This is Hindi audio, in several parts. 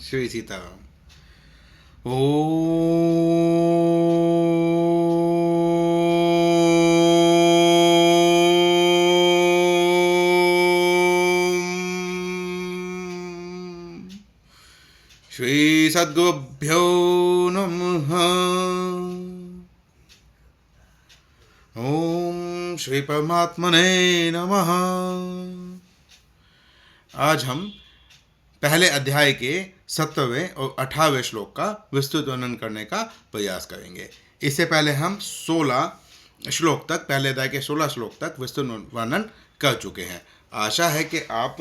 श्री सीताराम। ओ श्री सद्गुरुभ्यो नमः। ओम श्री परमात्मने नमः। आज हम पहले अध्याय के 17वें और 18वें श्लोक का विस्तृत वर्णन करने का प्रयास करेंगे। इससे पहले हम 16 श्लोक तक, पहले अध्याय के 16 श्लोक तक विस्तृत वर्णन कर चुके हैं। आशा है कि आप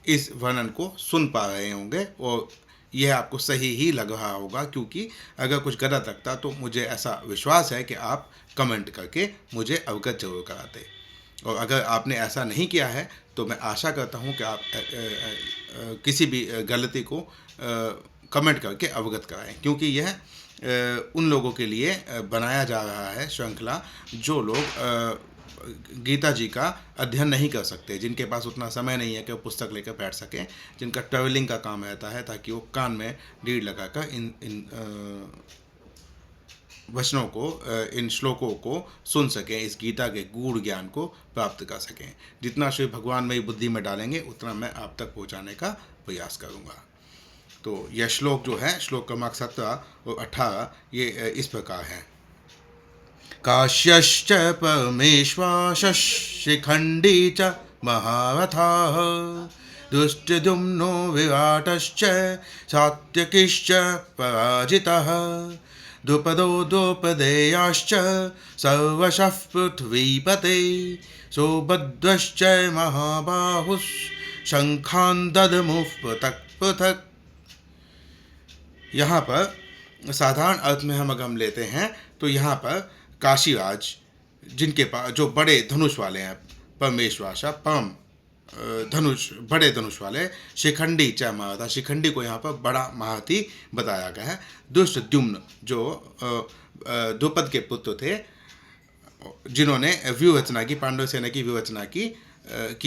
इस वर्णन को सुन पा रहे होंगे और यह आपको सही ही लग रहा होगा, क्योंकि अगर कुछ गलत लगता तो मुझे ऐसा विश्वास है कि आप कमेंट करके मुझे अवगत जरूर कराते। और अगर आपने ऐसा नहीं किया है तो मैं आशा करता हूं कि आप किसी भी गलती को कमेंट करके अवगत कराएं, क्योंकि यह उन लोगों के लिए बनाया जा रहा है श्रृंखला जो लोग गीता जी का अध्ययन नहीं कर सकते, जिनके पास उतना समय नहीं है कि वो पुस्तक लेकर बैठ सकें, जिनका ट्रैवलिंग का काम रहता है, ताकि वो कान में लीड लगाकर इन वचनों को, इन श्लोकों को सुन सकें, इस गीता के गूढ़ ज्ञान को प्राप्त कर सकें। जितना श्री भगवान मेरी बुद्धि में डालेंगे उतना मैं आप तक पहुंचाने का प्रयास करूंगा। तो यह श्लोक जो है, श्लोक क्रमांक 17 और 18, ये इस प्रकार है। काश्यश्च परमेश्वासः शिखण्डी च महारथः दुष्टद्युम्नो विराटश्च सात्यकिश्च पराजितः द्रुपदो द्रौपदेयाश्च सर्वशः पृथ्वीपते सौभद्रश्च महाबाहुः शङ्खान् ददमुः पृथक् पृथक्। यहाँ पर साधारण अर्थ में हम लेते हैं तो यहाँ पर काशीराज, जिनके पास जो बड़े धनुष वाले हैं, परमेश्वासा परम धनुष, बड़े धनुष वाले, शिखंडी च महारथा, शिखंडी को यहाँ पर बड़ा महारथी बताया गया है। दुष्टद्युम्न जो द्रुपद के पुत्र थे, जिन्होंने व्यूहरचना की, पांडव सेना की व्यूहरचना की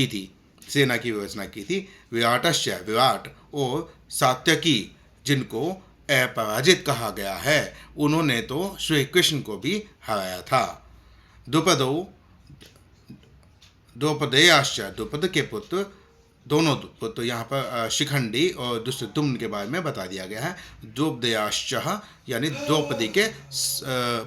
थी, सेना की व्यवस्था की थी। विराटश्च, विराट, और सात्यकी, जिनको अपराजित कहा गया है, उन्होंने तो श्री कृष्ण को भी हराया था। द्रौपदेयाश्च, द्रौपद के पुत्र, दोनों पुत्र, यहाँ पर शिखंडी और दुष्टद्युम्न के बारे में बता दिया गया है। द्रौपदेयाश्च यानी द्रौपदी के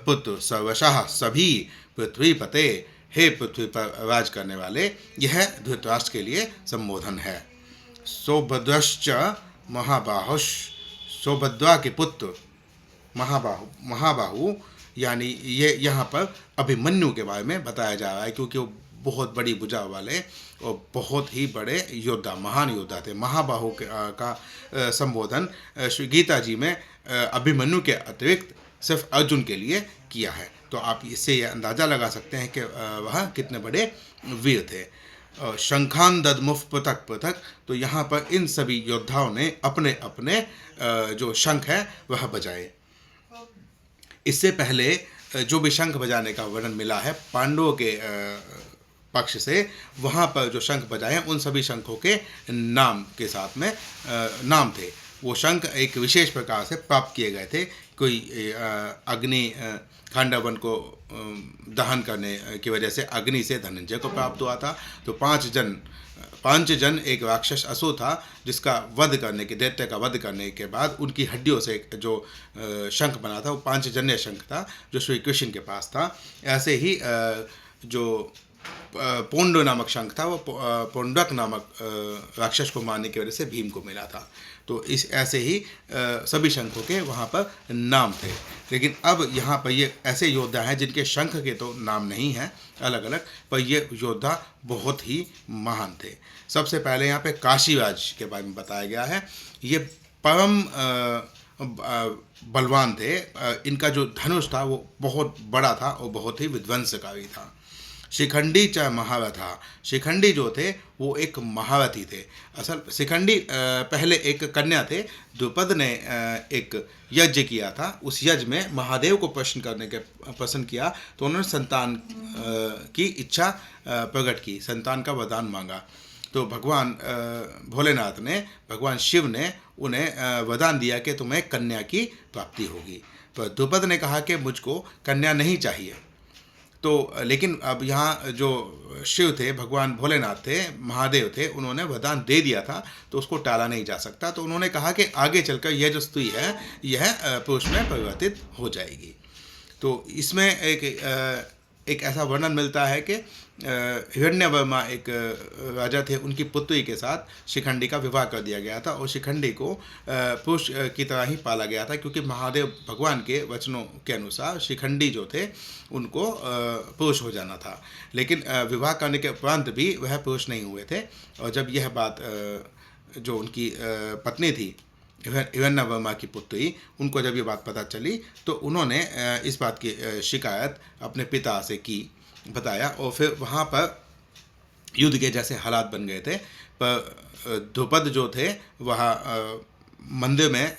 पुत्र, सर्वशः सभी, पृथ्वीपते, हे पृथ्वी पर राज करने वाले, यह धृतराष्ट्र के लिए संबोधन है। सौभद्रश्च महाबाहुष, सौभद्रा के पुत्र, महाबाहु यानी ये यहाँ पर अभिमन्यु के बारे में बताया जा रहा है, क्योंकि वो बहुत बड़ी भुजा वाले और बहुत ही बड़े योद्धा, महान योद्धा थे। महाबाहु का संबोधन श्री गीता जी में अभिमन्यु के अतिरिक्त सिर्फ अर्जुन के लिए किया है। तो आप इससे यह अंदाज़ा लगा सकते हैं कि वह कितने बड़े वीर थे। शंखान ददमुफ पृथक पृथक, तो यहाँ पर इन सभी योद्धाओं ने अपने अपने जो शंख है वह बजाए। इससे पहले जो भी शंख बजाने का वर्णन मिला है पांडवों के पक्ष से, वहाँ पर जो शंख बजाए हैं उन सभी शंखों के नाम के साथ में नाम थे। वो शंख एक विशेष प्रकार से प्राप्त किए गए थे। कोई अग्नि, खांडवन को दहन करने की वजह से अग्नि से धनंजय को प्राप्त हुआ था। तो पांच जन एक राक्षस असुर था, जिसका वध करने के, दैत्य का वध करने के बाद उनकी हड्डियों से जो शंख बना था वो पांचजन्य शंख था, जो श्री कृष्ण के पास था। ऐसे ही जो पोंडो नामक शंख था, वो पोंडक नामक राक्षस को मारने की वजह से भीम को मिला था। तो इस ऐसे ही सभी शंखों के वहाँ पर नाम थे। लेकिन अब यहाँ पर ये ऐसे योद्धा हैं जिनके शंख के तो नाम नहीं हैं अलग अलग, पर ये योद्धा बहुत ही महान थे। सबसे पहले यहाँ पे काशीराज के बारे में बताया गया है। ये परम बलवान थे। इनका जो धनुष था वो बहुत बड़ा था और बहुत ही विध्वंसकारी था। शिखंडी च महारथा, शिखंडी जो थे वो एक महारथी थे। असल शिखंडी पहले एक कन्या थे। द्रुपद ने एक यज्ञ किया था, उस यज्ञ में महादेव को प्रसन्न किया, तो उन्होंने संतान की इच्छा प्रकट की, संतान का वरदान मांगा। तो भगवान भोलेनाथ ने, भगवान शिव ने उन्हें वरदान दिया कि तुम्हें कन्या की प्राप्ति होगी। पर द्रुपद ने कहा कि मुझको कन्या नहीं चाहिए। तो लेकिन अब यहाँ जो शिव थे, भगवान भोलेनाथ थे, महादेव थे, उन्होंने वरदान दे दिया था, तो उसको टाला नहीं जा सकता। तो उन्होंने कहा कि आगे चलकर यह जो स्त्री है यह पुरुष में परिवर्तित हो जाएगी। तो इसमें एक ऐसा वर्णन मिलता है कि हिरण्यवर्मा एक राजा थे, उनकी पुत्री के साथ शिखंडी का विवाह कर दिया गया था और शिखंडी को पुरुष की तरह ही पाला गया था, क्योंकि महादेव भगवान के वचनों के अनुसार शिखंडी जो थे उनको पुरुष हो जाना था। लेकिन विवाह करने के उपरांत भी वह पुरुष नहीं हुए थे। और जब यह बात जो उनकी पत्नी थी, हिरण्यवर्मा की पुत्री, उनको जब ये बात पता चली तो उन्होंने इस बात की शिकायत अपने पिता से की, बताया। और फिर वहाँ पर युद्ध के जैसे हालात बन गए थे। पर द्रुपद जो थे वह मंदिर में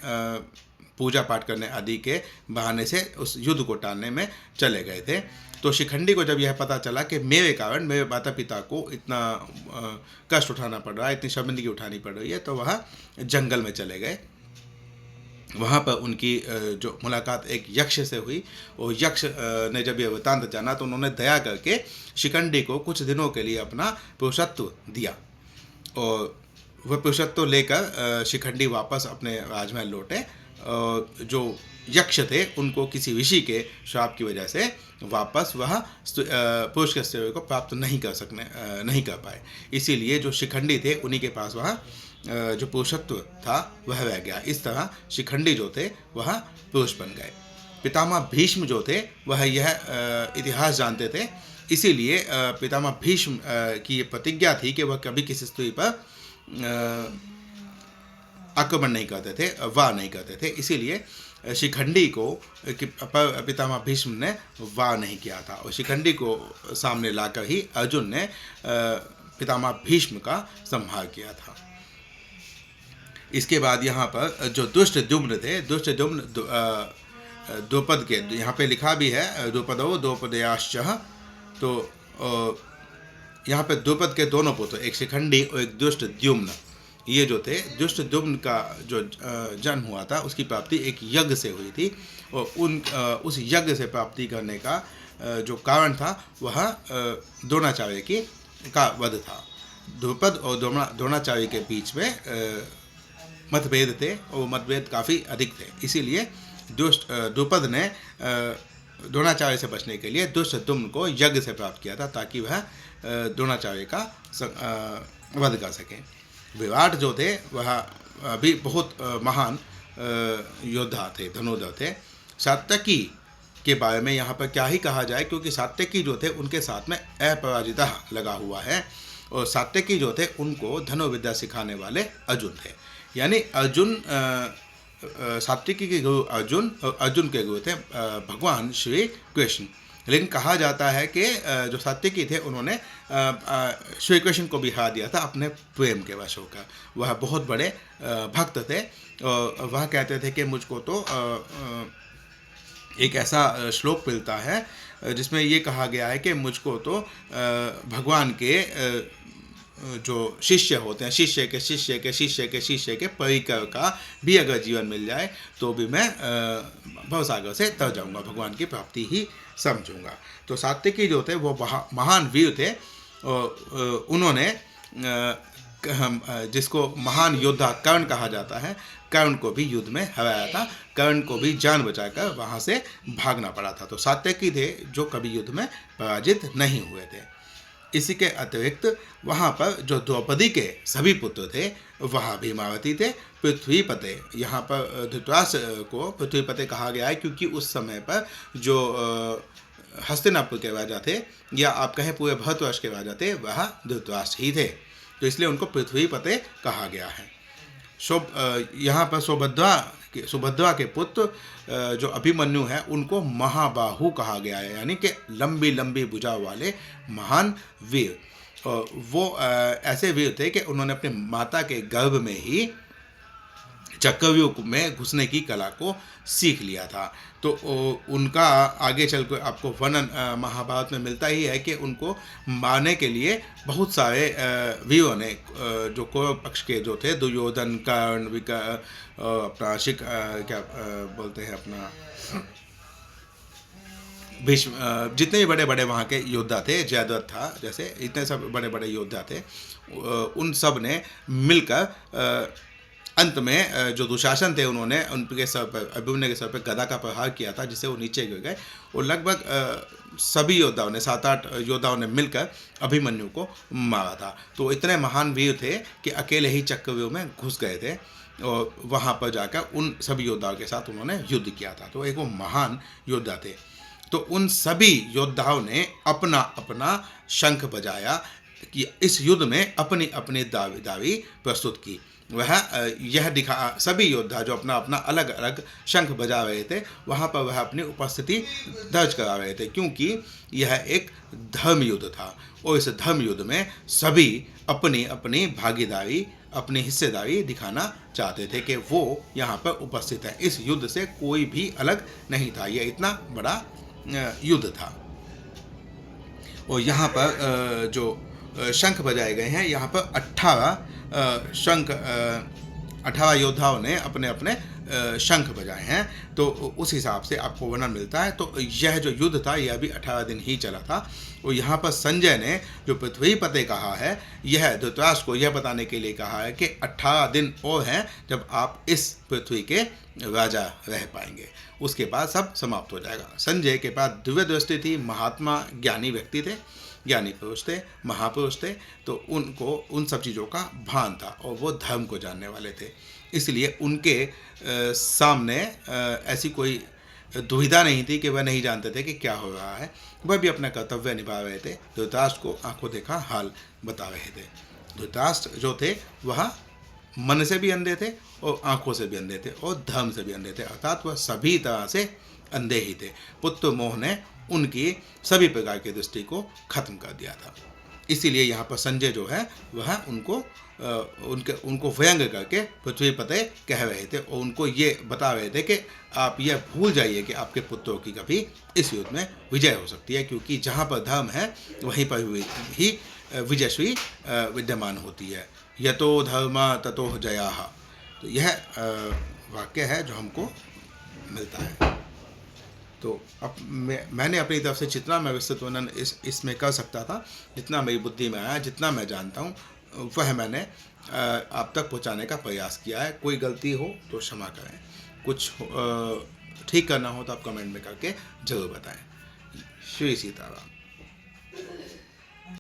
पूजा पाठ करने आदि के बहाने से उस युद्ध को टालने में चले गए थे। तो शिखंडी को जब यह पता चला कि मेरे कारण मेरे माता पिता को इतना कष्ट उठाना पड़ रहा है, इतनी शर्मिंदगी उठानी पड़ रही है, तो वह जंगल में चले गए। वहाँ पर उनकी जो मुलाकात एक यक्ष से हुई, और यक्ष ने जब यह वृत्तांत जाना तो उन्होंने दया करके शिखंडी को कुछ दिनों के लिए अपना पुरुषत्व दिया। और वह पुरुषत्व लेकर शिखंडी वापस अपने राजमहल लौटे। जो यक्ष थे उनको किसी ऋषि के श्राप की वजह से वापस वह पुरुष के सेवा को प्राप्त नहीं कर पाए। इसीलिए जो शिखंडी थे उन्हीं के पास वह जो पुरुषत्व था वह रह गया। इस तरह शिखंडी जो थे वह पुरुष बन गए। पितामह भीष्म जो थे वह यह इतिहास जानते थे, इसीलिए पितामह भीष्म की ये प्रतिज्ञा थी कि वह कभी किसी स्त्री पर आक्रमण नहीं करते थे, वार नहीं करते थे। इसीलिए शिखंडी को पितामह भीष्म ने वार नहीं किया था, और शिखंडी को सामने लाकर ही अर्जुन ने पितामह भीष्म का संहार किया था। इसके बाद यहाँ पर जो दुष्टद्युम्न थे, दुष्टद्युम्न द्रुपद के, यहाँ पे लिखा भी है द्रुपदो द्रौपदयाश्च। तो यहाँ पे द्रुपद के दोनों पुत्र, एक शिखंडी और एक दुष्टद्युम्न, ये जो थे, दुष्टद्युम्न का जो जन्म हुआ था उसकी प्राप्ति एक यज्ञ से हुई थी। और उस यज्ञ से प्राप्ति करने का जो कारण था वह द्रोणाचार्य का वध था। द्रुपद और द्रोणाचार्य के बीच में मतभेद थे, और मतभेद काफ़ी अधिक थे। इसीलिए द्रुपद ने द्रोणाचार्य से बचने के लिए दुष्टद्युम्न को यज्ञ से प्राप्त किया था, ताकि वह द्रोणाचार्य का वध कर सकें। विराट जो थे वह भी बहुत महान योद्धा थे, धनुर्धर थे। सात्यकी के बारे में यहाँ पर क्या ही कहा जाए, क्योंकि सात्यकी जो थे उनके साथ में अपराजिता लगा हुआ है, और सात्यकी जो थे उनको धनुर्विद्या सिखाने वाले अर्जुन थे। यानी अर्जुन, सात्यकी के गुरु अर्जुन, और अर्जुन के गुरु थे भगवान श्री कृष्ण। लेकिन कहा जाता है कि जो सात्यकी थे उन्होंने श्री कृष्ण को भी हरा दिया था अपने प्रेम के वश होकर। वह बहुत बड़े भक्त थे, और वह कहते थे कि मुझको तो एक ऐसा श्लोक मिलता है जिसमें ये कहा गया है कि मुझको तो भगवान के जो शिष्य होते हैं, शिष्य के शिष्य के शिष्य के शिष्य के परिकर का भी अगर जीवन मिल जाए तो भी मैं भवसागर से तर जाऊंगा, भगवान की प्राप्ति ही समझूंगा। तो सात्यकी जो थे वो महान वीर थे, और उन्होंने जिसको महान योद्धा कर्ण कहा जाता है, कर्ण को भी युद्ध में हराया था। कर्ण को भी जान बचाकर वहाँ से भागना पड़ा था। तो सात्यकी थे जो कभी युद्ध में पराजित नहीं हुए थे। इसी के अतिरिक्त वहाँ पर जो द्रौपदी के सभी पुत्र थे वह भीमावती थे। पृथ्वीपते, यहाँ पर धृतराष्ट्र को पृथ्वीपते कहा गया है क्योंकि उस समय पर जो हस्तिनापुर के राजा थे, या आप कहें पूरे भारतवर्ष के राजा थे, वह धृतराष्ट्र ही थे, तो इसलिए उनको पृथ्वीपते कहा गया है। यहाँ पर सुभद्रा के पुत्र जो अभिमन्यु है उनको महाबाहु कहा गया है, यानी कि लंबी लंबी भुजा वाले महान वीर। और वो ऐसे वीर थे कि उन्होंने अपनी माता के गर्भ में ही चक्रव्यूह में घुसने की कला को सीख लिया था। तो उनका आगे चल कर आपको वर्णन महाभारत में मिलता ही है कि उनको मारने के लिए बहुत सारे वीरों ने, जो कौरव पक्ष के जो थे, दुर्योधन, कर्ण, अपना क्या बोलते हैं अपना भीष्म, जितने भी बड़े बड़े वहाँ के योद्धा थे, जयद्रथ था जैसे, इतने सब बड़े बड़े योद्धा थे, उन सब ने मिलकर अंत में जो दुशासन थे, उन्होंने उनके सर पर, अभिमन्यु के सर पर गदा का प्रहार किया था, जिससे वो नीचे गिर गए। और लगभग सभी योद्धाओं ने, 7-8 योद्धाओं ने मिलकर अभिमन्यु को मारा था। तो इतने महान वीर थे कि अकेले ही चक्रव्यूह में घुस गए थे और वहाँ पर जाकर उन सभी योद्धाओं के साथ उन्होंने युद्ध किया था। तो एक वो महान योद्धा थे। तो उन सभी योद्धाओं ने अपना अपना शंख बजाया कि इस युद्ध में अपनी अपनी दावी प्रस्तुत की। वह यह दिखा, सभी योद्धा जो अपना अपना अलग अलग शंख बजा रहे थे, वहाँ पर वह अपनी उपस्थिति दर्ज करा रहे थे, क्योंकि यह एक धर्म युद्ध था। और इस धर्म युद्ध में सभी अपनी अपनी भागीदारी, अपनी हिस्सेदारी दिखाना चाहते थे कि वो यहाँ पर उपस्थित है। इस युद्ध से कोई भी अलग नहीं था, यह इतना बड़ा युद्ध था। और यहाँ पर जो शंख बजाए गए हैं, यहाँ पर 18 योद्धाओं ने अपने अपने शंख बजाए हैं। तो उस हिसाब से आपको वर्णन मिलता है। तो यह जो युद्ध था, यह भी 18 दिन ही चला था। और यहाँ पर संजय ने जो पृथ्वीपते कहा है, यह धृतराष्ट्र को यह बताने के लिए कहा है कि 18 दिन और हैं जब आप इस पृथ्वी के राजा रह पाएंगे, उसके बाद सब समाप्त हो जाएगा। संजय के पास दिव्य दृष्टि थी, महात्मा ज्ञानी व्यक्ति थे, ज्ञानी पुरुष थे, महापुरुष थे। तो उनको उन सब चीज़ों का भान था और वो धर्म को जानने वाले थे। इसलिए उनके सामने ऐसी कोई दुविधा नहीं थी कि वह नहीं जानते थे कि क्या हो रहा है। वह भी अपना कर्तव्य निभा रहे थे, धृतराष्ट्र को आंखों देखा हाल बता रहे थे। धृतराष्ट्र जो थे वह मन से भी अंधे थे और आंखों से भी अंधे थे और धर्म से भी अंधे थे, अर्थात वह सभी तरह से अंधे ही थे। पुत्र मोह ने उनकी सभी प्रकार की दृष्टि को खत्म कर दिया था। इसीलिए यहाँ पर संजय जो है वह उनको व्यंग करके पृथ्वीपते कह रहे थे और उनको ये बता रहे थे कि आप यह भूल जाइए कि आपके पुत्रों की कभी इस युद्ध में विजय हो सकती है, क्योंकि जहाँ पर धर्म है वहीं पर ही विजयश्री विद्यमान होती है। यतो धर्म ततो जयाः। तो यह वाक्य है जो हमको मिलता है। तो अब मैंने अपनी तरफ से जितना मैं विस्तृत वर्णन इसमें कर सकता था, जितना मेरी बुद्धि में आया, जितना मैं जानता हूँ, वह मैंने आप तक पहुँचाने का प्रयास किया है। कोई गलती हो तो क्षमा करें, कुछ ठीक करना हो तो आप कमेंट में करके ज़रूर बताएं। श्री सीताराम।